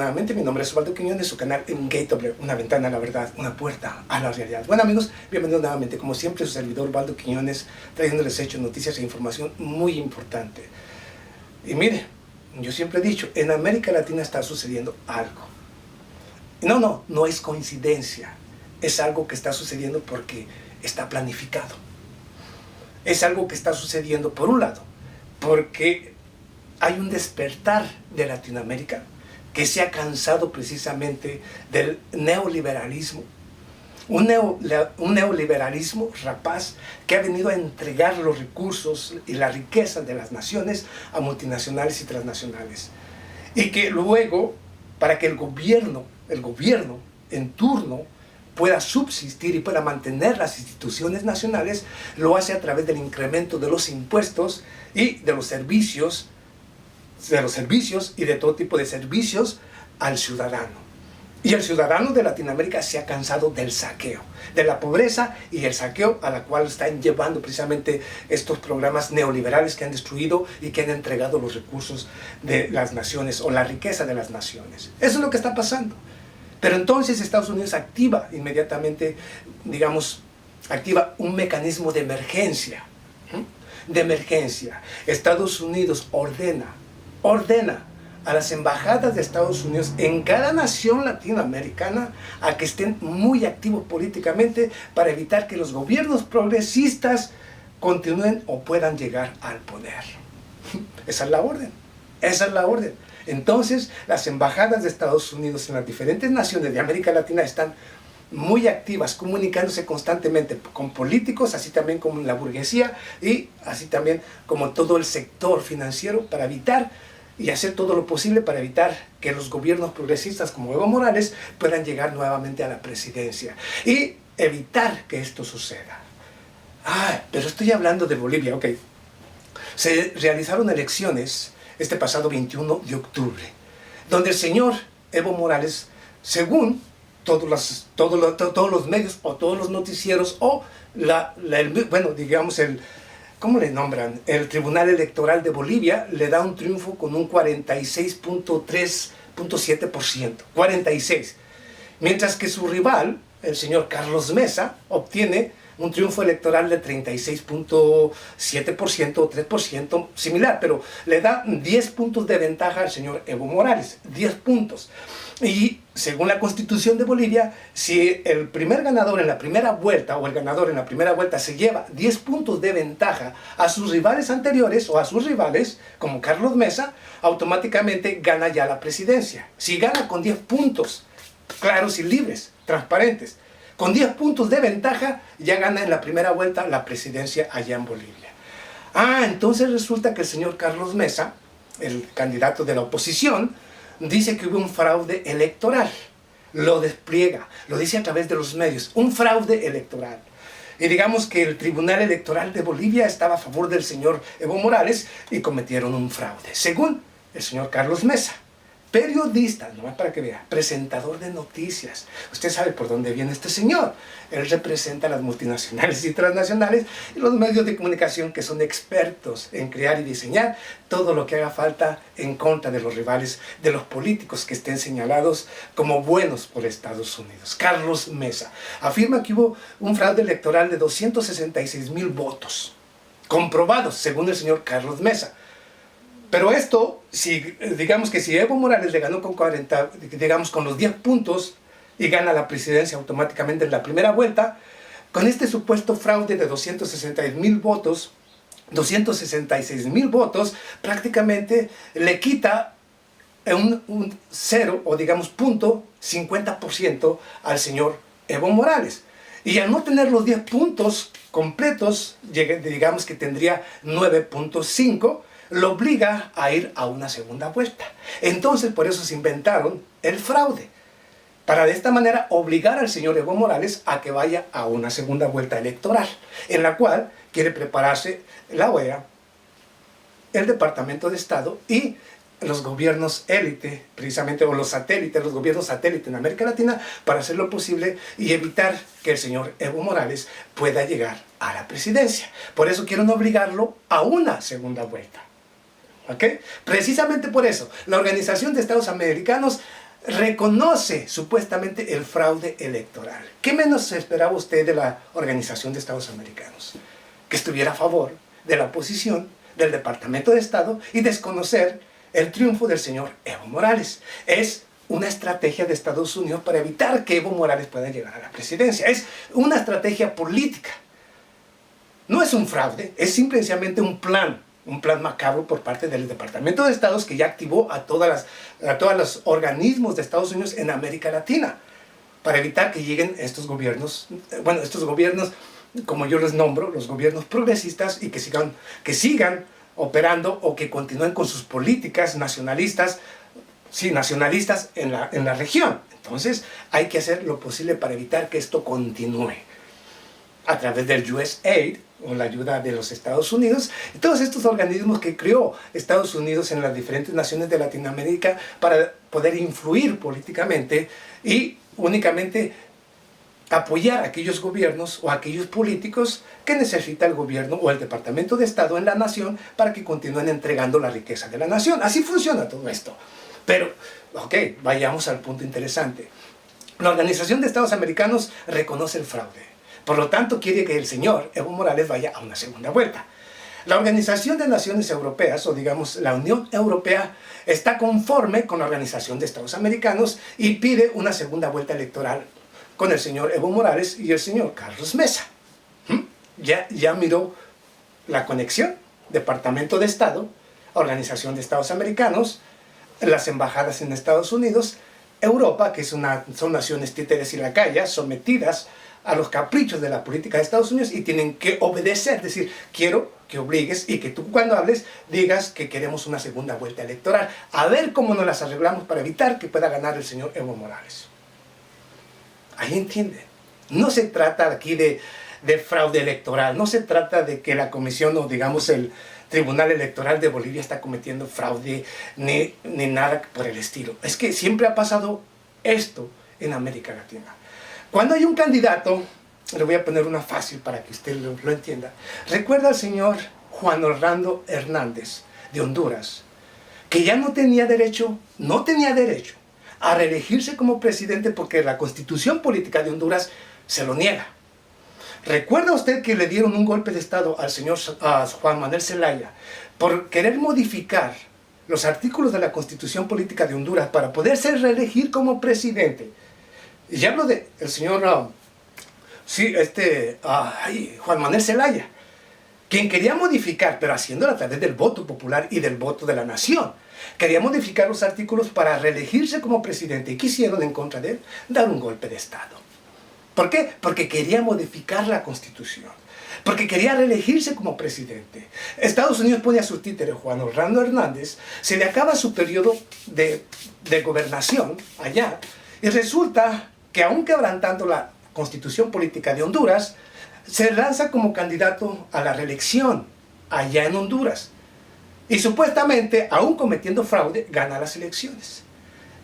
nuevamente. Mi nombre es Osvaldo Quiñones, su canal en Gateway, una ventana a la verdad, una puerta a la realidad. Bueno amigos, bienvenidos nuevamente. Como siempre, su servidor Osvaldo Quiñones, trayéndoles hechos, noticias e información muy importante. Y mire, yo siempre he dicho, en América Latina está sucediendo algo. No es coincidencia. Es algo que está sucediendo porque está planificado. Es algo que está sucediendo, por un lado, porque hay un despertar de Latinoamérica que se ha cansado precisamente del neoliberalismo. Un neoliberalismo rapaz que ha venido a entregar los recursos y la riqueza de las naciones a multinacionales y transnacionales. Y que luego, para que el gobierno en turno pueda subsistir y pueda mantener las instituciones nacionales, lo hace a través del incremento de los impuestos y de los servicios y de todo tipo de servicios al ciudadano. Y el ciudadano de Latinoamérica se ha cansado del saqueo, de la pobreza y el saqueo a la cual están llevando precisamente estos programas neoliberales que han destruido y que han entregado los recursos de las naciones o la riqueza de las naciones. Eso es lo que está pasando. Pero entonces Estados Unidos activa inmediatamente, activa un mecanismo de emergencia. Estados Unidos ordena a las embajadas de Estados Unidos en cada nación latinoamericana a que estén muy activos políticamente para evitar que los gobiernos progresistas continúen o puedan llegar al poder. Esa es la orden. Entonces, las embajadas de Estados Unidos en las diferentes naciones de América Latina están muy activas, comunicándose constantemente con políticos, así también como la burguesía y así también como todo el sector financiero para evitar y hacer todo lo posible para evitar que los gobiernos progresistas como Evo Morales puedan llegar nuevamente a la presidencia y evitar que esto suceda. Pero estoy hablando de Bolivia, ok. Se realizaron elecciones este pasado 21 de octubre, donde el señor Evo Morales, según todos los medios o todos los noticieros o ¿cómo le nombran? El Tribunal Electoral de Bolivia le da un triunfo con un 46.7%, 46%, mientras que su rival, el señor Carlos Mesa, obtiene un triunfo electoral de 36.7% o 3%, similar, pero le da 10 puntos de ventaja al señor Evo Morales, 10 puntos. Y según la Constitución de Bolivia, si el primer ganador en la primera vuelta o el ganador en la primera vuelta se lleva 10 puntos de ventaja a sus rivales anteriores o a sus rivales, como Carlos Mesa, automáticamente gana ya la presidencia. Si gana con 10 puntos, claros y libres, transparentes, con 10 puntos de ventaja, ya gana en la primera vuelta la presidencia allá en Bolivia. Entonces resulta que el señor Carlos Mesa, el candidato de la oposición, dice que hubo un fraude electoral. Lo despliega, lo dice a través de los medios, un fraude electoral. Y digamos que el Tribunal Electoral de Bolivia estaba a favor del señor Evo Morales y cometieron un fraude, según el señor Carlos Mesa. Periodista, nomás para que vea, presentador de noticias. Usted sabe por dónde viene este señor. Él representa a las multinacionales y transnacionales y los medios de comunicación que son expertos en crear y diseñar todo lo que haga falta en contra de los rivales, de los políticos que estén señalados como buenos por Estados Unidos. Carlos Mesa afirma que hubo un fraude electoral de 266,000 votos, comprobados según el señor Carlos Mesa. Pero esto, si Evo Morales le ganó con con los 10 puntos y gana la presidencia automáticamente en la primera vuelta, con este supuesto fraude de 266,000 votos, prácticamente le quita un 0 o punto 50% al señor Evo Morales. Y al no tener los 10 puntos completos, digamos que tendría 9.5, lo obliga a ir a una segunda vuelta. Entonces, por eso se inventaron el fraude, para de esta manera obligar al señor Evo Morales a que vaya a una segunda vuelta electoral, en la cual quiere prepararse la OEA, el Departamento de Estado y los gobiernos élite, precisamente, o los gobiernos satélite en América Latina, para hacer lo posible y evitar que el señor Evo Morales pueda llegar a la presidencia. Por eso quieren obligarlo a una segunda vuelta. ¿Okay? Precisamente por eso, la Organización de Estados Americanos reconoce supuestamente el fraude electoral. ¿Qué menos esperaba usted de la Organización de Estados Americanos? Que estuviera a favor de la oposición, del Departamento de Estado, y desconocer el triunfo del señor Evo Morales. Es una estrategia de Estados Unidos para evitar que Evo Morales pueda llegar a la presidencia. Es una estrategia política. No es un fraude, es simplemente un plan macabro por parte del Departamento de Estado que ya activó a todos los organismos de Estados Unidos en América Latina para evitar que lleguen estos gobiernos, como yo les nombro, los gobiernos progresistas, y que sigan operando o que continúen con sus políticas nacionalistas, nacionalistas en la región. Entonces hay que hacer lo posible para evitar que esto continúe a través del USAID, o la ayuda de los Estados Unidos, y todos estos organismos que creó Estados Unidos en las diferentes naciones de Latinoamérica para poder influir políticamente y únicamente apoyar a aquellos gobiernos o a aquellos políticos que necesita el gobierno o el Departamento de Estado en la nación para que continúen entregando la riqueza de la nación. Así funciona todo esto. Pero, ok, vayamos al punto interesante. La Organización de Estados Americanos reconoce el fraude. Por lo tanto, quiere que el señor Evo Morales vaya a una segunda vuelta. La Organización de Naciones Europeas, o digamos la Unión Europea, está conforme con la Organización de Estados Americanos y pide una segunda vuelta electoral con el señor Evo Morales y el señor Carlos Mesa. Ya miró la conexión, Departamento de Estado, Organización de Estados Americanos, las embajadas en Estados Unidos, Europa, que son naciones títeres y lacayas, sometidas a los caprichos de la política de Estados Unidos y tienen que obedecer, es decir, quiero que obligues y que tú cuando hables digas que queremos una segunda vuelta electoral, a ver cómo nos las arreglamos para evitar que pueda ganar el señor Evo Morales. Ahí entienden. No se trata aquí de fraude electoral, no se trata de que la comisión o digamos el Tribunal Electoral de Bolivia está cometiendo fraude ni nada por el estilo. Es que siempre ha pasado esto en América Latina. Cuando hay un candidato, le voy a poner una fácil para que usted lo entienda. Recuerda al señor Juan Orlando Hernández de Honduras, que ya no tenía derecho a reelegirse como presidente porque la Constitución Política de Honduras se lo niega. ¿Recuerda usted que le dieron un golpe de Estado al señor Juan Manuel Zelaya por querer modificar los artículos de la Constitución Política de Honduras para poderse reelegir como presidente? Y hablo del señor Juan Manuel Zelaya, quien quería modificar, pero haciéndolo a través del voto popular y del voto de la nación. Quería modificar los artículos para reelegirse como presidente. ¿Y qué hicieron en contra de él? Dar un golpe de Estado. ¿Por qué? Porque quería modificar la Constitución. Porque quería reelegirse como presidente. Estados Unidos pone a su títere, Juan Orlando Hernández, se le acaba su periodo de gobernación allá, y resulta que aún quebrantando la Constitución Política de Honduras, se lanza como candidato a la reelección allá en Honduras. Y supuestamente, aún cometiendo fraude, gana las elecciones.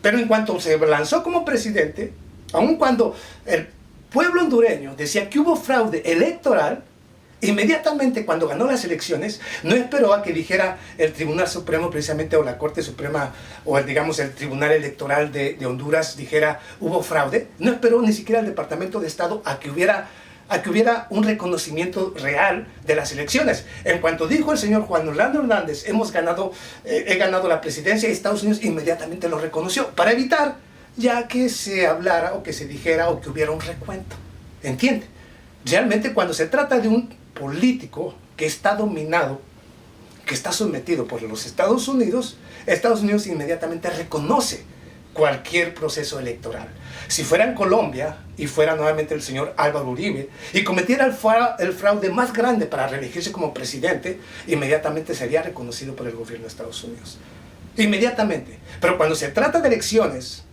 Pero en cuanto se lanzó como presidente, aun cuando el pueblo hondureño decía que hubo fraude electoral, inmediatamente cuando ganó las elecciones, no esperó a que dijera el Tribunal Supremo precisamente, o la Corte Suprema, o el Tribunal Electoral de Honduras dijera hubo fraude. No esperó ni siquiera el Departamento de Estado a que hubiera un reconocimiento real de las elecciones. En cuanto dijo el señor Juan Orlando Hernández, he ganado la presidencia, y Estados Unidos inmediatamente lo reconoció, para evitar ya que se hablara o que se dijera o que hubiera un recuento. ¿Entiende? Realmente cuando se trata de un político que está dominado, que está sometido por los Estados Unidos inmediatamente reconoce cualquier proceso electoral. Si fuera en Colombia y fuera nuevamente el señor Álvaro Uribe y cometiera el fraude más grande para reelegirse como presidente, inmediatamente sería reconocido por el gobierno de Estados Unidos. Inmediatamente. Pero cuando se trata de elecciones,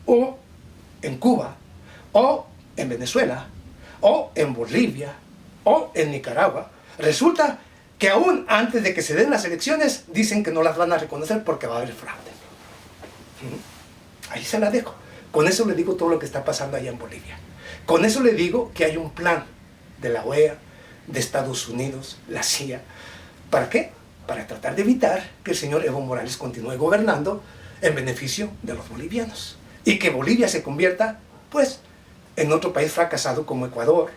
o en Cuba, o en Venezuela, o en Bolivia, o en Nicaragua, resulta que aún antes de que se den las elecciones, dicen que no las van a reconocer porque va a haber fraude. Ahí se la dejo. Con eso le digo todo lo que está pasando allá en Bolivia. Con eso le digo que hay un plan de la OEA, de Estados Unidos, la CIA. ¿Para qué? Para tratar de evitar que el señor Evo Morales continúe gobernando en beneficio de los bolivianos. Y que Bolivia se convierta, pues, en otro país fracasado como Ecuador,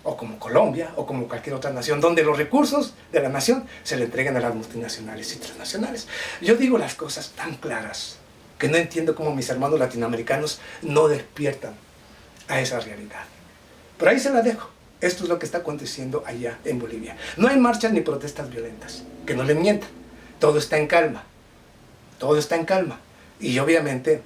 o como Colombia, o como cualquier otra nación, donde los recursos de la nación se le entregan a las multinacionales y transnacionales. Yo digo las cosas tan claras que no entiendo cómo mis hermanos latinoamericanos no despiertan a esa realidad. Pero ahí se la dejo. Esto es lo que está aconteciendo allá en Bolivia. No hay marchas ni protestas violentas, que no le mientan. Todo está en calma. Todo está en calma. Y obviamente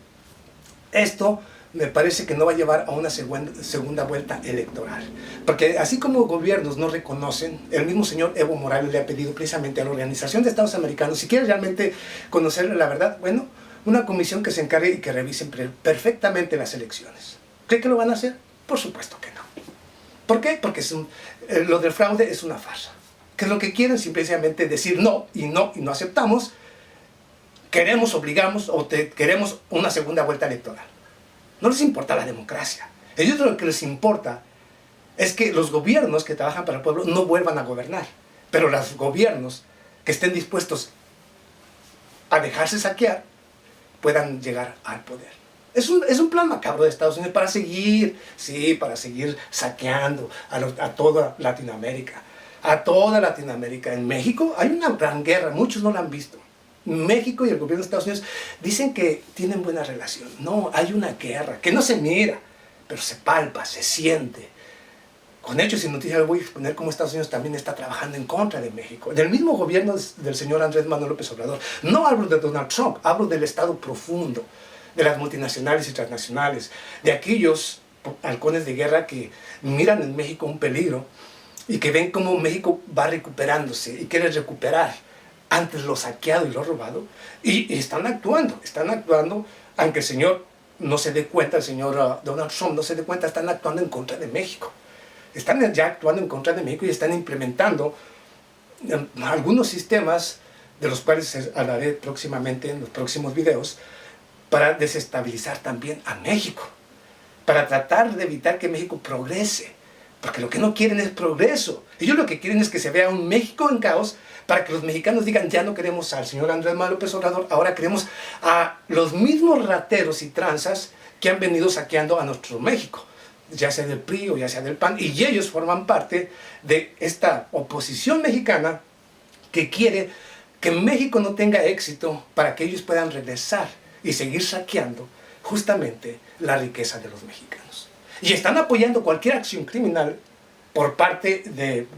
esto me parece que no va a llevar a una segunda vuelta electoral. Porque así como gobiernos no reconocen, el mismo señor Evo Morales le ha pedido precisamente a la Organización de Estados Americanos, si quiere realmente conocer la verdad, bueno, una comisión que se encargue y que revisen perfectamente las elecciones. ¿Cree que lo van a hacer? Por supuesto que no. ¿Por qué? Porque lo del fraude es una farsa. Que lo que quieren simplemente decir no, y no aceptamos, queremos, obligamos o queremos una segunda vuelta electoral. No les importa la democracia. A ellos lo que les importa es que los gobiernos que trabajan para el pueblo no vuelvan a gobernar. Pero los gobiernos que estén dispuestos a dejarse saquear puedan llegar al poder. Es un plan macabro de Estados Unidos para seguir, sí, para seguir saqueando a toda Latinoamérica. A toda Latinoamérica. En México hay una gran guerra, muchos no la han visto. México y el gobierno de Estados Unidos dicen que tienen buena relación. No, hay una guerra que no se mira, pero se palpa, se siente. Con hechos y noticias voy a exponer cómo Estados Unidos también está trabajando en contra de México. Del mismo gobierno del señor Andrés Manuel López Obrador. No hablo de Donald Trump, hablo del Estado profundo, de las multinacionales y transnacionales, de aquellos halcones de guerra que miran en México un peligro y que ven cómo México va recuperándose y quiere recuperar antes lo saqueado y lo robado, y están actuando, aunque el señor no se dé cuenta, el señor Donald Trump no se dé cuenta, están actuando en contra de México. Están ya actuando en contra de México y están implementando algunos sistemas, de los cuales hablaré próximamente en los próximos videos, para desestabilizar también a México, para tratar de evitar que México progrese, porque lo que no quieren es progreso. Ellos lo que quieren es que se vea un México en caos, para que los mexicanos digan, ya no queremos al señor Andrés Manuel López Obrador, ahora queremos a los mismos rateros y tranzas que han venido saqueando a nuestro México, ya sea del PRI o ya sea del PAN, y ellos forman parte de esta oposición mexicana que quiere que México no tenga éxito para que ellos puedan regresar y seguir saqueando justamente la riqueza de los mexicanos. Y están apoyando cualquier acción criminal por parte del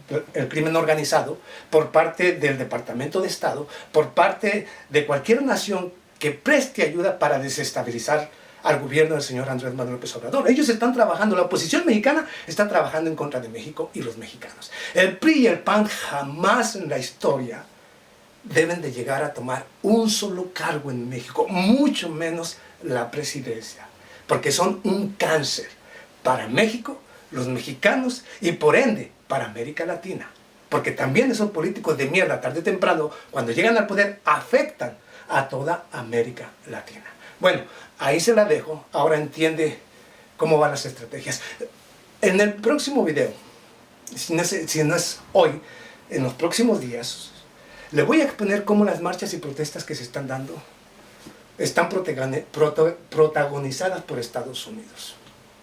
crimen organizado, por parte del Departamento de Estado, por parte de cualquier nación que preste ayuda para desestabilizar al gobierno del señor Andrés Manuel López Obrador. Ellos están trabajando, la oposición mexicana está trabajando en contra de México y los mexicanos. El PRI y el PAN jamás en la historia deben de llegar a tomar un solo cargo en México, mucho menos la presidencia, porque son un cáncer para México, los mexicanos y por ende para América Latina, porque también esos políticos de mierda tarde o temprano cuando llegan al poder afectan a toda América Latina. Bueno, ahí se la dejo, ahora entiende cómo van las estrategias. En el próximo video, si no es hoy, en los próximos días, le voy a exponer cómo las marchas y protestas que se están dando están protagonizadas por Estados Unidos.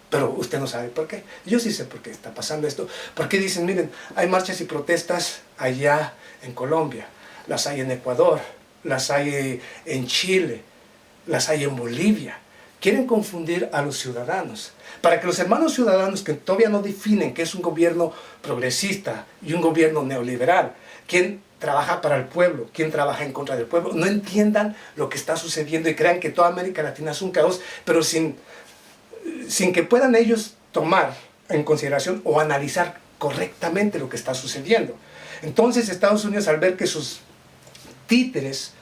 Pero usted no sabe por qué. Yo sí sé por qué está pasando esto. Porque dicen, miren, hay marchas y protestas allá en Colombia, las hay en Ecuador, las hay en Chile, las hay en Bolivia. Quieren confundir a los ciudadanos. Para que los hermanos ciudadanos que todavía no definen qué es un gobierno progresista y un gobierno neoliberal, quién trabaja para el pueblo, quién trabaja en contra del pueblo, no entiendan lo que está sucediendo y crean que toda América Latina es un caos, pero sin que puedan ellos tomar en consideración o analizar correctamente lo que está sucediendo. Entonces Estados Unidos, al ver que sus títeres,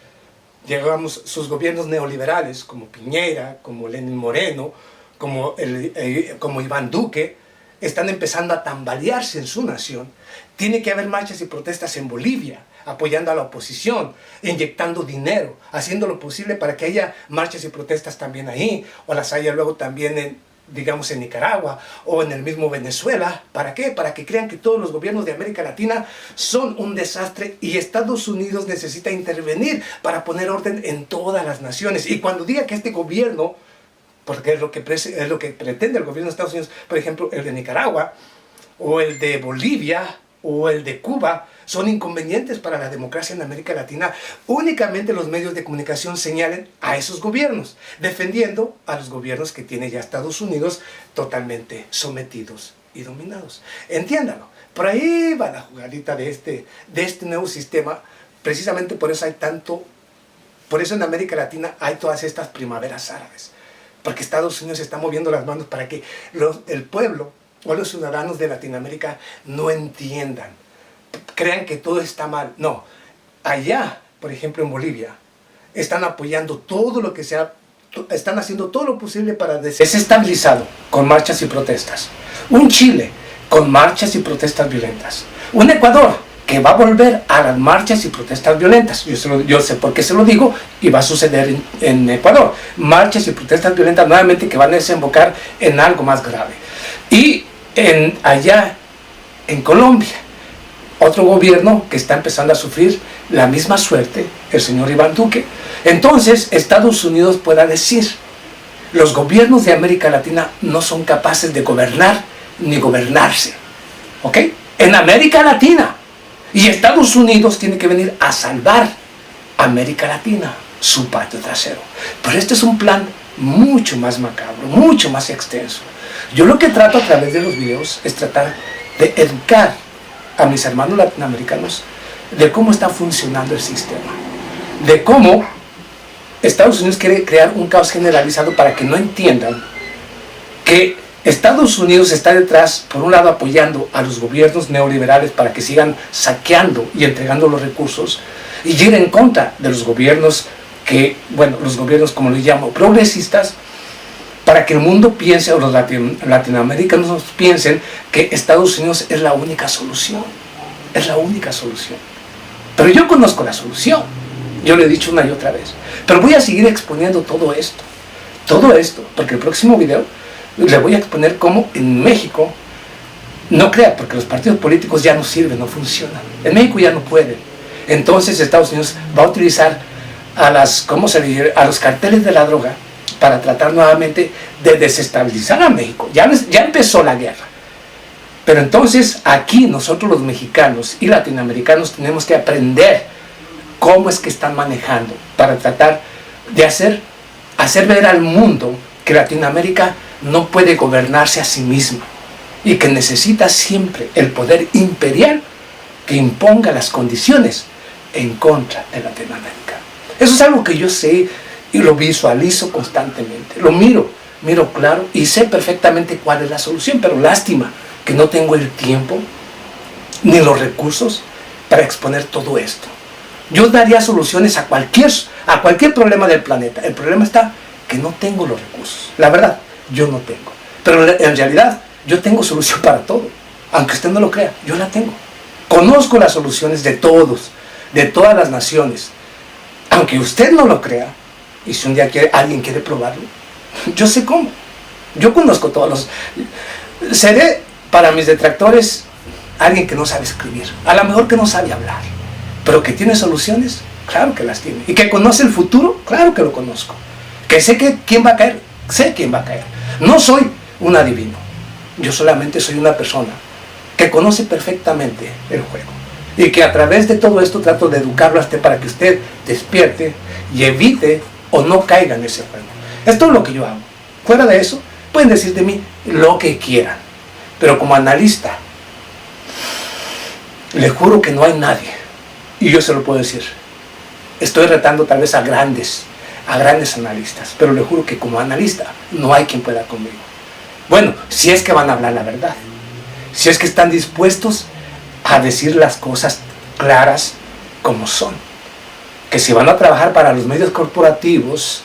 digamos, sus gobiernos neoliberales, como Piñera, como Lenín Moreno, como Iván Duque, están empezando a tambalearse en su nación, tiene que haber marchas y protestas en Bolivia, apoyando a la oposición, inyectando dinero, haciendo lo posible para que haya marchas y protestas también ahí, o las haya luego también digamos en Nicaragua o en el mismo Venezuela. ¿Para qué? Para que crean que todos los gobiernos de América Latina son un desastre y Estados Unidos necesita intervenir para poner orden en todas las naciones. Y cuando diga que este gobierno, porque es lo que pretende el gobierno de Estados Unidos, por ejemplo, el de Nicaragua, o el de Bolivia, o el de Cuba, son inconvenientes para la democracia en América Latina, únicamente los medios de comunicación señalen a esos gobiernos, defendiendo a los gobiernos que tiene ya Estados Unidos totalmente sometidos y dominados. Entiéndalo, por ahí va la jugadita de este nuevo sistema. Precisamente por eso por eso en América Latina hay todas estas primaveras árabes, porque Estados Unidos está moviendo las manos para que el pueblo o los ciudadanos de Latinoamérica no entiendan, crean que todo está mal. No, allá, por ejemplo en Bolivia, están apoyando todo lo que sea, están haciendo todo lo posible para desestabilizarlo con marchas y protestas. Un Chile con marchas y protestas violentas. Un Ecuador que va a volver a las marchas y protestas violentas. Yo sé por qué se lo digo, y va a suceder en Ecuador. Marchas y protestas violentas nuevamente que van a desembocar en algo más grave. Y allá en Colombia, otro gobierno que está empezando a sufrir la misma suerte, el señor Iván Duque. Entonces Estados Unidos pueda decir, los gobiernos de América Latina no son capaces de gobernar ni gobernarse, ¿ok? En América Latina. Y Estados Unidos tiene que venir a salvar América Latina, su patio trasero. Pero este es un plan mucho más macabro, mucho más extenso. Yo lo que trato a través de los videos es tratar de educar a mis hermanos latinoamericanos de cómo está funcionando el sistema, de cómo Estados Unidos quiere crear un caos generalizado para que no entiendan que Estados Unidos está detrás, por un lado apoyando a los gobiernos neoliberales para que sigan saqueando y entregando los recursos, y ir en contra de los gobiernos los gobiernos, como les llamo, progresistas, para que el mundo piense, o los latinoamericanos piensen, que Estados Unidos es la única solución. Es la única solución. Pero yo conozco la solución. Yo lo he dicho una y otra vez. Pero voy a seguir exponiendo todo esto, porque el próximo video le voy a exponer cómo en México, no crea, porque los partidos políticos ya no sirven, no funcionan. En México ya no pueden. Entonces Estados Unidos va a utilizar a los carteles de la droga para tratar nuevamente de desestabilizar a México. Ya empezó la guerra. Pero entonces aquí nosotros los mexicanos y latinoamericanos tenemos que aprender cómo es que están manejando para tratar de hacer ver al mundo que Latinoamérica no puede gobernarse a sí misma y que necesita siempre el poder imperial que imponga las condiciones en contra de Latinoamérica. Eso es algo que yo sé y lo visualizo constantemente, lo miro claro y sé perfectamente cuál es la solución, pero lástima que no tengo el tiempo ni los recursos para exponer todo esto. Yo daría soluciones a cualquier problema del planeta. El problema está que no tengo los recursos. La verdad, yo no tengo. Pero en realidad, yo tengo solución para todo. Aunque usted no lo crea, yo la tengo. Conozco las soluciones de todos, de todas las naciones. Aunque usted no lo crea, y si un día alguien quiere probarlo, yo sé cómo. Yo conozco todos los... Seré para mis detractores alguien que no sabe escribir, a lo mejor que no sabe hablar, pero que tiene soluciones, claro que las tiene. Y que conoce el futuro, claro que lo conozco. Que sé quién va a caer, sé quién va a caer. No soy un adivino, yo solamente soy una persona que conoce perfectamente el juego. Y que a través de todo esto trato de educarlo a usted para que usted despierte y evite o no caiga en ese juego. Esto es lo que yo hago. Fuera de eso, pueden decir de mí lo que quieran. Pero como analista, le juro que no hay nadie, y yo se lo puedo decir. Estoy retando tal vez a grandes analistas, pero le juro que como analista no hay quien pueda conmigo. Bueno, si es que van a hablar la verdad, si es que están dispuestos a decir las cosas claras como son. Que si van a trabajar para los medios corporativos,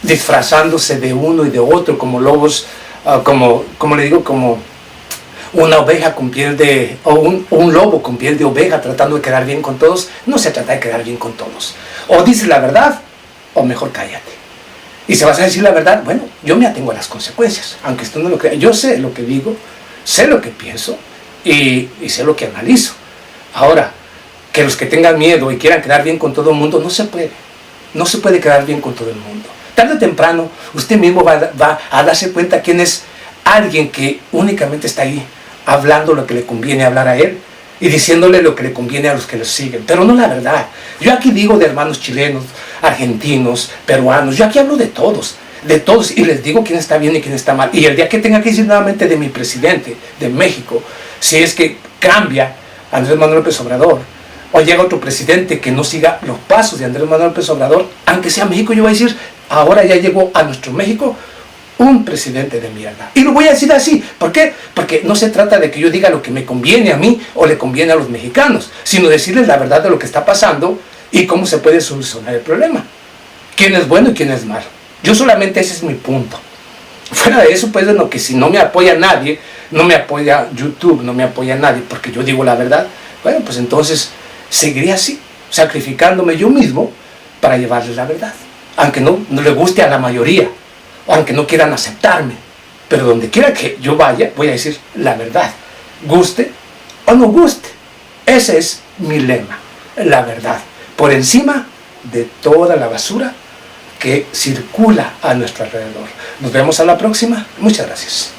disfrazándose de uno y de otro como lobos, como una oveja con piel de, o un lobo con piel de oveja tratando de quedar bien con todos, no se trata de quedar bien con todos. O dices la verdad, o mejor cállate. Y si vas a decir la verdad, bueno, yo me atengo a las consecuencias, aunque usted no lo crea. Yo sé lo que digo, sé lo que pienso y sé lo que analizo. Ahora, que los que tengan miedo y quieran quedar bien con todo el mundo, no se puede. No se puede quedar bien con todo el mundo. Tarde o temprano, usted mismo va a darse cuenta quién es alguien que únicamente está ahí hablando lo que le conviene hablar a él y diciéndole lo que le conviene a los que lo siguen, pero no la verdad. Yo aquí digo de hermanos chilenos, argentinos, peruanos, yo aquí hablo de todos, y les digo quién está bien y quién está mal. Y el día que tenga que decir nuevamente de mi presidente de México, si es que cambia Andrés Manuel López Obrador, o llega otro presidente que no siga los pasos de Andrés Manuel López Obrador, aunque sea México, yo voy a decir, ahora ya llegó a nuestro México un presidente de mierda. Y lo voy a decir así. ¿Por qué? Porque no se trata de que yo diga lo que me conviene a mí o le conviene a los mexicanos, sino decirles la verdad de lo que está pasando y cómo se puede solucionar el problema. ¿Quién es bueno y quién es malo? Yo solamente ese es mi punto. Fuera de eso, pues, bueno, que si no me apoya nadie, no me apoya YouTube, no me apoya nadie, porque yo digo la verdad, bueno, pues entonces seguiré así, sacrificándome yo mismo para llevarles la verdad. Aunque no le guste a la mayoría, aunque no quieran aceptarme, pero donde quiera que yo vaya, voy a decir la verdad, guste o no guste. Ese es mi lema, la verdad, por encima de toda la basura que circula a nuestro alrededor. Nos vemos a la próxima. Muchas gracias.